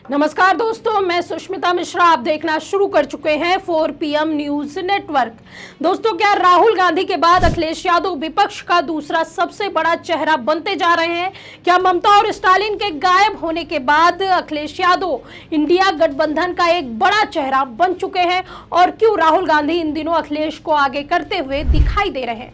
नमस्कार दोस्तों, मैं सुष्मिता मिश्रा। आप देखना शुरू कर चुके हैं 4 PM न्यूज नेटवर्क। दोस्तों, क्या राहुल गांधी के बाद अखिलेश यादव विपक्ष का दूसरा सबसे बड़ा चेहरा बनते जा रहे हैं? क्या ममता और स्टालिन के गायब होने के बाद अखिलेश यादव इंडिया गठबंधन का एक बड़ा चेहरा बन चुके हैं? और क्यों राहुल गांधी इन दिनों अखिलेश को आगे करते हुए दिखाई दे रहे हैं?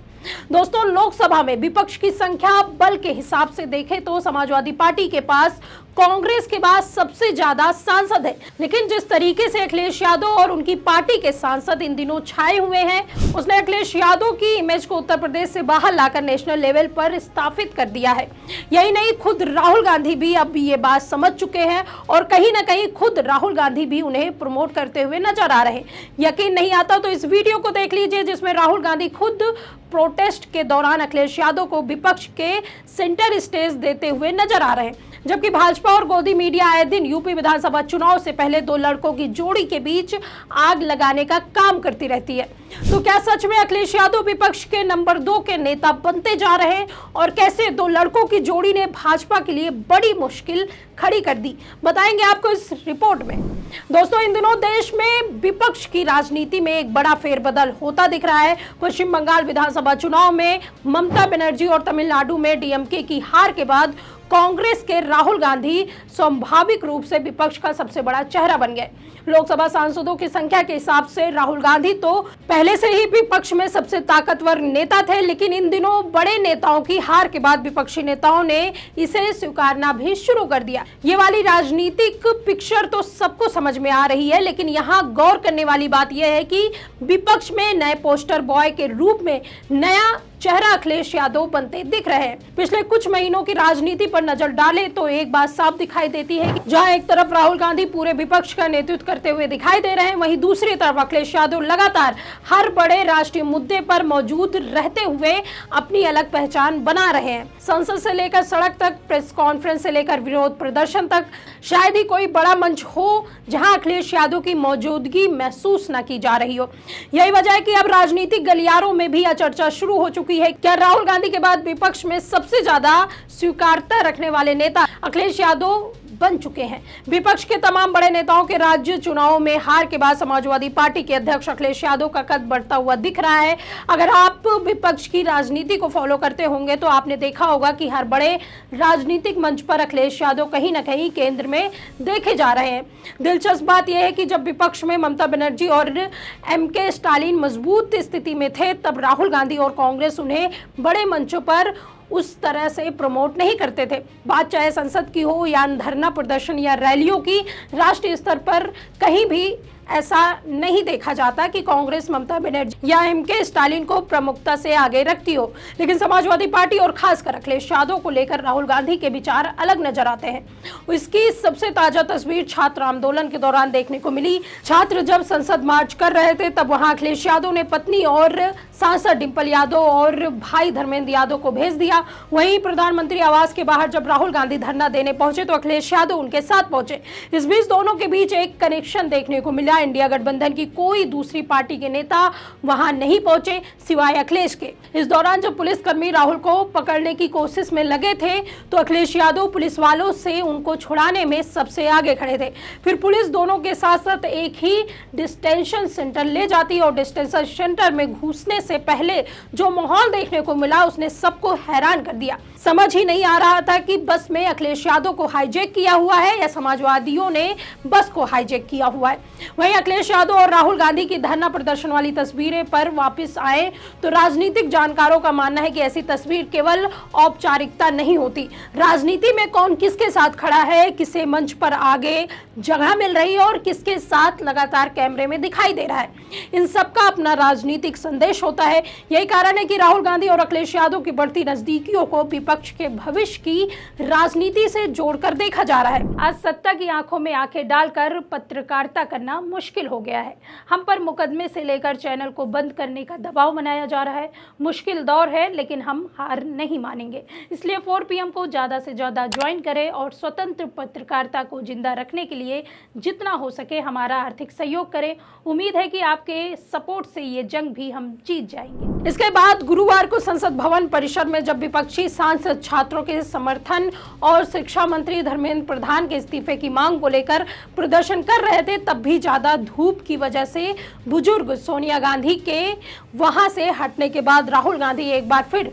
दोस्तों, लोकसभा में विपक्ष की संख्या बल के हिसाब से देखें तो समाजवादी पार्टी के पास कांग्रेस के बाद सबसे ज्यादा सांसद है, लेकिन जिस तरीके से अखिलेश यादव और उनकी पार्टी के सांसद इन दिनों छाए हुए हैं, उसने अखिलेश यादव की इमेज को उत्तर प्रदेश से बाहर लाकर नेशनल लेवल पर स्थापित कर दिया है। यही नहीं, खुद राहुल गांधी भी अब ये बात समझ चुके हैं और कहीं ना कहीं खुद राहुल गांधी भी उन्हें प्रमोट करते हुए नजर आ रहे हैं। यकीन नहीं आता तो इस वीडियो को देख लीजिए, जिसमें राहुल गांधी खुद प्रोटेस्ट के दौरान अखिलेश यादव को विपक्ष के सेंटर स्टेज देते हुए नजर आ रहे हैं। जबकि भाजपा और गोदी मीडिया आए दिन यूपी विधानसभा चुनाव से पहले दो लड़कों की जोड़ी के बीच आग लगाने का काम करती रहती है। तो क्या सच में अखिलेश यादव विपक्ष के नंबर 2 के नेता बनते जा रहे हैं? और कैसे दो लड़कों की जोड़ी ने भाजपा के लिए बड़ी मुश्किल खड़ी कर दी, बताएंगे आपको इस रिपोर्ट में। दोस्तों, इन दिनों देश में विपक्ष की राजनीति में एक बड़ा फेरबदल होता दिख रहा है। पश्चिम बंगाल विधानसभा चुनाव में ममता बनर्जी और तमिलनाडु में डीएमके की हार के बाद कांग्रेस के राहुल गांधी स्वाभाविक रूप से विपक्ष का सबसे बड़ा चेहरा बन गए। लोकसभा सांसदों की संख्या के हिसाब से राहुल गांधी तो पहले से ही विपक्ष में सबसे ताकतवर नेता थे, लेकिन इन दिनों बड़े नेताओं की हार के बाद विपक्षी नेताओं ने इसे स्वीकारना भी शुरू कर दिया। ये वाली राजनीतिक पिक्चर तो सबको समझ में आ रही है, लेकिन यहाँ गौर करने वाली बात यह है कि विपक्ष में नए पोस्टर बॉय के रूप में नया चेहरा अखिलेश यादव बनते दिख रहे हैं। पिछले कुछ महीनों की राजनीति पर नजर डालें तो एक बात साफ दिखाई देती है कि जहां एक तरफ राहुल गांधी पूरे विपक्ष का नेतृत्व करते हुए दिखाई दे रहे हैं, वहीं दूसरी तरफ अखिलेश यादव लगातार हर बड़े राष्ट्रीय मुद्दे पर मौजूद रहते हुए अपनी अलग पहचान बना रहे हैं। संसद से लेकर सड़क तक, प्रेस कॉन्फ्रेंस से लेकर विरोध प्रदर्शन तक, शायद ही कोई बड़ा मंच हो जहां अखिलेश यादव की मौजूदगी महसूस न की जा रही हो। यही वजह है कि अब राजनीतिक गलियारों में भी यह चर्चा शुरू हो चुकी है, क्या राहुल गांधी के बाद विपक्ष में सबसे ज्यादा स्वीकार्यता रखने वाले नेता अखिलेश यादव बन चुके हैं। विपक्ष के तमाम बड़े नेताओं के राज्य चुनाव में हार के बाद समाजवादी पार्टी के अध्यक्ष अखिलेश यादव का कद बढ़ता हुआ दिख रहा है। अगर आप विपक्ष की राजनीति को फॉलो करते होंगे तो आपने देखा होगा कि हर बड़े राजनीतिक मंच पर अखिलेश यादव कहीं ना कहीं केंद्र में देखे जा रहे हैं। दिलचस्प बात यह है कि जब विपक्ष में ममता बनर्जी और एमके स्टालिन मजबूत स्थिति में थे, तब राहुल गांधी और कांग्रेस उन्हें बड़े मंचों पर उस तरह से प्रमोट नहीं करते थे। बात चाहे संसद की हो या धरना प्रदर्शन या रैलियों की, राष्ट्रीय स्तर पर कहीं भी ऐसा नहीं देखा जाता कि कांग्रेस ममता बनर्जी या एमके स्टालिन को प्रमुखता से आगे रखती हो। लेकिन समाजवादी पार्टी और खासकर अखिलेश यादव को लेकर राहुल गांधी के विचार अलग नजर आते हैं। इसकी सबसे ताजा तस्वीर छात्र आंदोलन के दौरान देखने को मिली। छात्र जब संसद मार्च कर रहे थे, तब वहां अखिलेश यादव ने पत्नी और सांसद डिंपल यादव और भाई धर्मेंद्र यादव को भेज दिया। वहीं प्रधानमंत्री आवास के बाहर जब राहुल गांधी धरना देने पहुंचे तो अखिलेश यादव उनके साथ पहुंचे। इस बीच दोनों के बीच एक कनेक्शन देखने को मिला। इंडिया गठबंधन की कोई दूसरी पार्टी के नेता वहां नहीं पहुंचे सिवाय अखिलेश के। इस दौरान जब पुलिसकर्मी राहुल को पकड़ने की कोशिश में लगे थे तो अखिलेश यादव पुलिस वालों से उनको छुड़ाने में सबसे आगे खड़े थे। फिर पुलिस दोनों के साथ साथ एक ही डिटेंशन सेंटर ले जाती और डिटेंशन सेंटर में घुसने से पहले जो माहौल देखने को मिला उसने सबको हैरान कर दिया। समझ ही नहीं आ रहा था कि बस में अखिलेश यादव को हाईजैक किया हुआ है या समाजवादियों ने बस को हाईजैक किया हुआ है। वहीं अखिलेश यादव और राहुल गांधी की धरना प्रदर्शन वाली तस्वीरें पर वापस आए तो राजनीतिक जानकारों का मानना है कि ऐसी तस्वीर केवल औपचारिकता नहीं होती। राजनीति में कौन किसके साथ खड़ा है, किसे मंच पर आगे जगह मिल रही है और किसके साथ लगातार कैमरे में दिखाई दे रहा है, इन सबका अपना राजनीतिक संदेश होता है। यही कारण है कि राहुल गांधी और अखिलेश यादव की बढ़ती नजदीकियों को विपक्ष के भविष्य की राजनीति से जोड़कर देखा जा रहा है। आज सत्ता की आंखों में आंखें डालकर पत्रकारिता करना मुश्किल हो गया है। हम पर मुकदमे से लेकर चैनल को बंद करने का दबाव बनाया जा रहा है। मुश्किल दौर है, लेकिन हम हार नहीं मानेंगे। इसलिए 4 PM को ज़्यादा से ज़्यादा ज्वाइन करें और स्वतंत्र पत्रकारिता को जिंदा रखने के लिए जितना हो सके हमारा आर्थिक सहयोग करें। उम्मीद है कि आपके सपोर्ट से ये जंग भी हम जीत जाएंगे। इसके बाद गुरुवार को संसद भवन परिसर में जब विपक्षी सांसद छात्रों के समर्थन और शिक्षा मंत्री धर्मेंद्र प्रधान के इस्तीफे की मांग को लेकर प्रदर्शन कर रहे थे, तब भी ज्यादा धूप की वजह से बुजुर्ग सोनिया गांधी के वहां से हटने के बाद राहुल गांधी एक बार फिर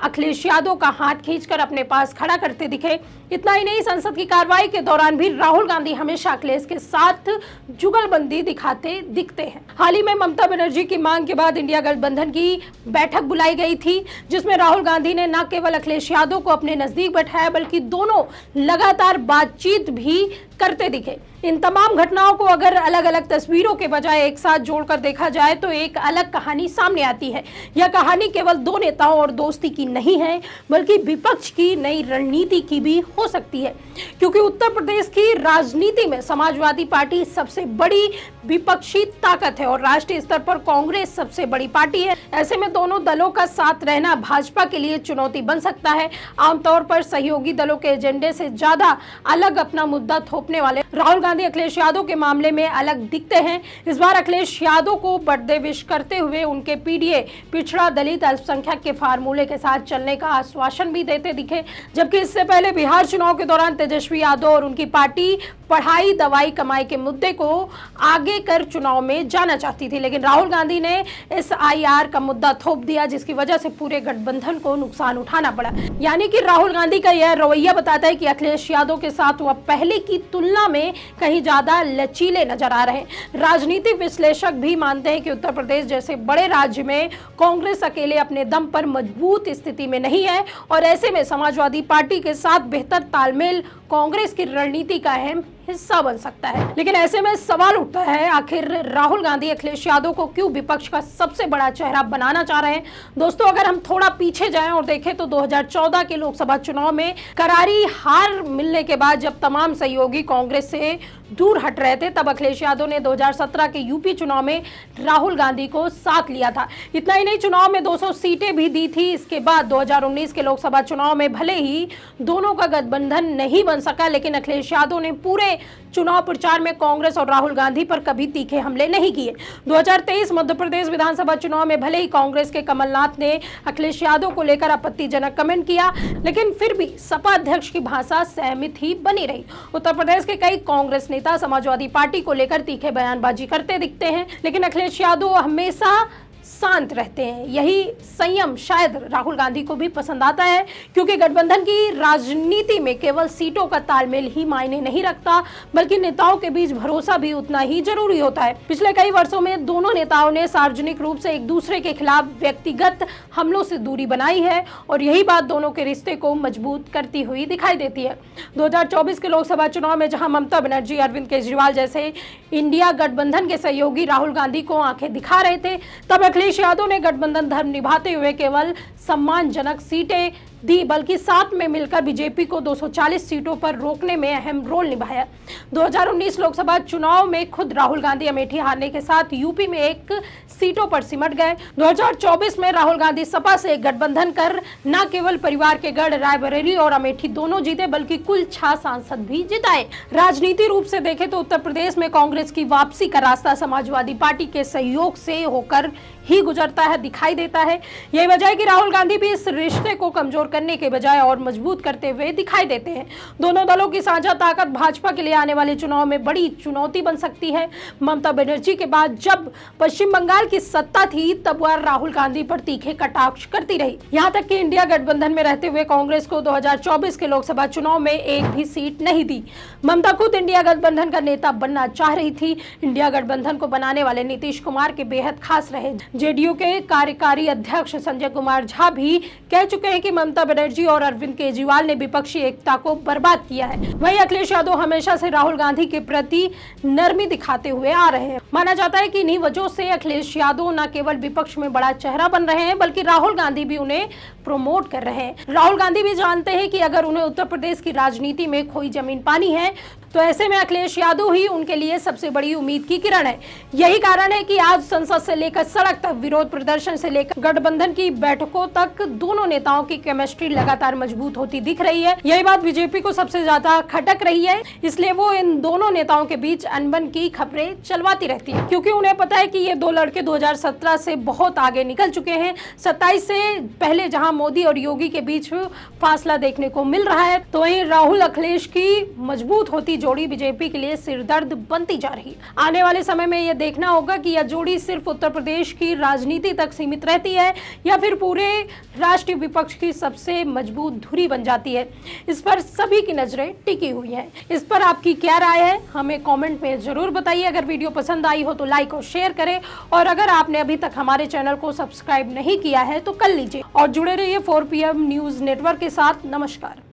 अखिलेश यादव का हाथ खींचकर अपने पास खड़ा करते दिखे। इतना ही नहीं, संसद की कार्रवाई के दौरान भी राहुल गांधी हमेशा अखिलेश के साथ जुगलबंदी दिखाते दिखते हैं। हाल ही में ममता बनर्जी की मांग के बाद इंडिया गठबंधन की बैठक बुलाई गई थी, जिसमें राहुल गांधी ने न केवल अखिलेश यादव को अपने नजदीक बैठाया बल्कि दोनों लगातार बातचीत भी करते दिखे। इन तमाम घटनाओं को अगर अलग अलग तस्वीरों के बजाय एक साथ जोड़कर देखा जाए तो एक अलग कहानी सामने आती है। यह कहानी केवल दो नेताओं और दोस्ती की नहीं है, बल्कि विपक्ष की नई रणनीति की भी हो सकती है, क्योंकि उत्तर प्रदेश की राजनीति में समाजवादी पार्टी सबसे बड़ी विपक्षी ताकत है और राष्ट्रीय स्तर पर कांग्रेस सबसे बड़ी पार्टी है। ऐसे में दोनों दलों का साथ रहना भाजपा के लिए चुनौती बन सकता है। आमतौर पर सहयोगी दलों के एजेंडे से ज्यादा अलग अपना मुद्दा थोपने वाले राहुल गांधी अखिलेश यादव के मामले में अलग दिखते हैं। इस बार अखिलेश यादव को बर्थडे विश करते हुए उनके पीडीए पिछड़ा दलित अल्पसंख्यक के फार्मूले के साथ चलने का आश्वासन भी देते दिखे, जबकि इससे पहले बिहार चुनाव के दौरान तेजस्वी यादव और उनकी पार्टी पढ़ाई दवाई कमाई के मुद्दे को आगे कर चुनाव में जाना चाहती थी, लेकिन राहुल गांधी ने SIR का मुद्दा थोप दिया, जिसकी वजह से पूरे गठबंधन को नुकसान उठाना पड़ा। यानी कि राहुल गांधी का यह रवैया बताता है कि अखिलेश यादव के साथ वह पहले की तुलना में कहीं ज्यादा लचीले नजर आ रहे हैं। राजनीतिक विश्लेषक भी मानते हैं कि उत्तर प्रदेश जैसे बड़े राज्य में कांग्रेस अकेले अपने दम पर मजबूत स्थिति में नहीं है और ऐसे में समाजवादी पार्टी के साथ बेहतर तालमेल कांग्रेस की रणनीति का अहम हिस्सा बन सकता है। लेकिन ऐसे में सवाल उठता है, आखिर राहुल गांधी अखिलेश यादव को क्यों विपक्ष का सबसे बड़ा चेहरा बनाना चाह रहे हैं। दोस्तों, अगर हम थोड़ा पीछे जाएं और देखें तो 2014 के लोकसभा चुनाव में करारी हार मिलने के बाद जब तमाम सहयोगी कांग्रेस से दूर हट रहे थे, तब अखिलेश यादव ने 2017 के यूपी चुनाव में राहुल गांधी को साथ लिया था। इतना ही नहीं, चुनाव में 200 सीटें भी दी थी। इसके बाद 2019 के लोकसभा चुनाव में भले ही दोनों का गठबंधन नहीं बन सका, लेकिन अखिलेश यादव ने पूरे चुनाव प्रचार में कांग्रेस और राहुल गांधी पर कभी तीखे हमले नहीं किए। 2023 मध्य प्रदेश विधानसभा चुनाव में भले ही कांग्रेस के कमलनाथ ने अखिलेश यादव को लेकर आपत्तिजनक कमेंट किया, लेकिन फिर भी सपा अध्यक्ष की भाषा सहमित ही बनी रही। उत्तर प्रदेश के कई कांग्रेस नेता समाजवादी पार्टी को लेकर तीखे बयानबाजी करते दिखते हैं, लेकिन अखिलेश यादव हमेशा शांत रहते हैं। यही संयम शायद राहुल गांधी को भी पसंद आता है, क्योंकि गठबंधन की राजनीति में केवल सीटों का तालमेल ही मायने नहीं रखता, बल्कि नेताओं के बीच भरोसा भी उतना ही जरूरी होता है। पिछले कई वर्षों में दोनों नेताओं ने सार्वजनिक रूप से एक दूसरे के खिलाफ व्यक्तिगत हमलों से दूरी बनाई है और यही बात दोनों के रिश्ते को मजबूत करती हुई दिखाई देती है। 2024 के लोकसभा चुनाव में जहां ममता बनर्जी, अरविंद केजरीवाल जैसे इंडिया गठबंधन के सहयोगी राहुल गांधी को आंखें दिखा रहे थे, तब अखिलेश यादव ने गठबंधन धर्म निभाते हुए केवल सम्मानजनक सीटें दी, बल्कि साथ में मिलकर बीजेपी को 240 सीटों पर रोकने में अहम रोल निभाया। 2019 लोकसभा चुनाव में खुद राहुल गांधी अमेठी हारने के साथ यूपी में एक सीटों पर सिमट गए। 2024 में राहुल गांधी सपा से गठबंधन कर न केवल परिवार के गढ़ रायबरेली और अमेठी दोनों जीते, बल्कि कुल 6 सांसद भी जिताए। राजनीति रूप से देखें तो उत्तर प्रदेश में कांग्रेस की वापसी का रास्ता समाजवादी पार्टी के सहयोग से होकर ही गुजरता है, दिखाई देता है। यही वजह है कि राहुल गांधी भी इस रिश्ते को कमजोर करने के बजाय और मजबूत करते हुए दिखाई देते हैं। दोनों दलों की साझा ताकत भाजपा के लिए आने वाले चुनाव में बड़ी चुनौती बन सकती है। ममता बनर्जी के बाद जब पश्चिम बंगाल की सत्ता थी, तब वह राहुल गांधी पर तीखे कटाक्ष करती रही। यहाँ तक कि इंडिया गठबंधन में रहते हुए कांग्रेस को 2024 के लोकसभा चुनाव में एक भी सीट नहीं दी। ममता खुद इंडिया गठबंधन का नेता बनना चाह रही थी। इंडिया गठबंधन को बनाने वाले नीतीश कुमार के बेहद खास रहे। जेडीयू के कार्यकारी अध्यक्ष संजय कुमार झा भी कह चुके हैं कि ममता बनर्जी और अरविंद केजरीवाल ने विपक्षी एकता को बर्बाद किया है। वहीं अखिलेश यादव हमेशा से राहुल गांधी के प्रति नरमी दिखाते हुए आ रहे हैं। माना जाता है कि इन्हीं वजहों से अखिलेश यादव न केवल विपक्ष में बड़ा चेहरा बन रहे हैं, बल्कि राहुल गांधी भी उन्हें प्रमोट कर रहे हैं। राहुल गांधी भी जानते हैं कि अगर उन्हें उत्तर प्रदेश की राजनीति में कोई जमीन पानी है तो ऐसे में अखिलेश यादव ही उनके लिए सबसे बड़ी उम्मीद की किरण है। यही कारण है कि आज संसद से लेकर सड़क तक, विरोध प्रदर्शन से लेकर गठबंधन की बैठकों तक दोनों नेताओं की केमिस्ट्री लगातार मजबूत होती दिख रही है। यही बात बीजेपी को सबसे ज्यादा खटक रही है, इसलिए वो इन दोनों नेताओं के बीच अनबन की खबरें चलवाती रहती है, क्योंकि उन्हें पता है कि ये दो लड़के 2017 से बहुत आगे निकल चुके हैं। 27 से पहले जहां मोदी और योगी के बीच फासला देखने को मिल रहा है, तो वहीं राहुल अखिलेश की मजबूत होती जोड़ी बीजेपी के लिए सिरदर्द बनती जा रही है। आने वाले समय में यह देखना होगा कि यह जोड़ी सिर्फ उत्तर प्रदेश की राजनीति तक सीमित रहती है या फिर पूरे राष्ट्रीय विपक्ष की सबसे मजबूत धुरी बन जाती है। इस पर सभी की नजरें टिकी हुई हैं। इस पर आपकी क्या राय है, हमें कमेंट में जरूर बताइए। अगर वीडियो पसंद आई हो तो लाइक और शेयर करें, और अगर आपने अभी तक हमारे चैनल को सब्सक्राइब नहीं किया है तो कर लीजिए और जुड़े रहिए 4 PM न्यूज नेटवर्क के साथ। नमस्कार।